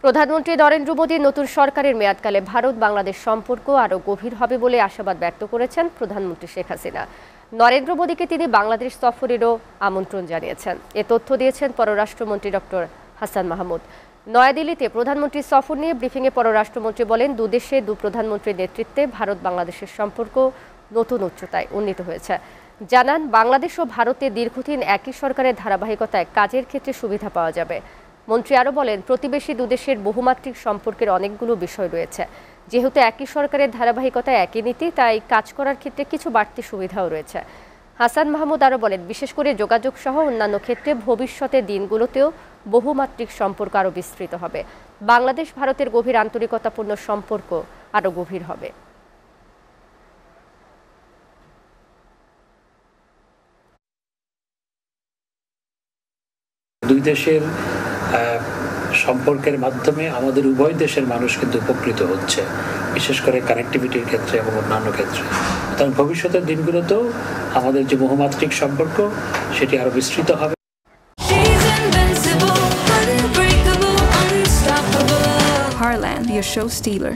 প্রধানমন্ত্রী নরেন্দ্র মোদীর নতুন সরকারের মেয়াদকালে ভারত বাংলাদেশ সম্পর্ক আরও গভীর হবে বলে আশাবাদ ব্যক্ত করেছেন প্রধানমন্ত্রী শেখ হাসিনা। নরেন্দ্র মোদীকে তিনি বাংলাদেশ সফরেরও আমন্ত্রণ জানিয়েছেন। এ তথ্য দিয়েছেন পররাষ্ট্রমন্ত্রী ডক্টর হাসান মাহমুদ। নয়াদিল্লিতে প্রধানমন্ত্রী সফর নিয়ে ব্রিফিংয়ে পররাষ্ট্রমন্ত্রী বলেন, দুদেশে দু প্রধানমন্ত্রীর নেতৃত্বে ভারত বাংলাদেশের সম্পর্ক নতুন উচ্চতায় উন্নীত হয়েছে। জানান, বাংলাদেশ ও ভারতে দীর্ঘদিন একই সরকারের ধারাবাহিকতায় কাজের ক্ষেত্রে সুবিধা পাওয়া যাবে। মন্ত্রী আরও বলেন, প্রতিবেশী দুদেশের বহুমাত্রিক সম্পর্কের অনেকগুলো বিষয় রয়েছে। যেহেতু একই সরকারের ধারাবাহিকতায় একই নীতি, তাই কাজ করার ক্ষেত্রে কিছু বাড়তি সুবিধাও রয়েছে। হাসান মাহমুদ আরও বলেন, বিশেষ করে যোগাযোগ সহ অন্যান্য ক্ষেত্রে ভবিষ্যতের দিনগুলোতেও বহুমাত্রিক সম্পর্ক আরও বিস্তৃত হবে। বাংলাদেশ ভারতের গভীর আন্তরিকতাপূর্ণ সম্পর্ক আরও গভীর হবে। দুই দেশের সম্পর্কের মাধ্যমে আমাদের উভয় দেশের মানুষ কিন্তু উপকৃত হচ্ছে, বিশেষ করে কানেক্টিভিটির ক্ষেত্রে এবং অন্যান্য ক্ষেত্রে। কারণ ভবিষ্যতের দিনগুলোতেও আমাদের যে বহুমাত্রিক সম্পর্ক সেটি আরো বিস্তৃত হবে। Heartland, your show stealer.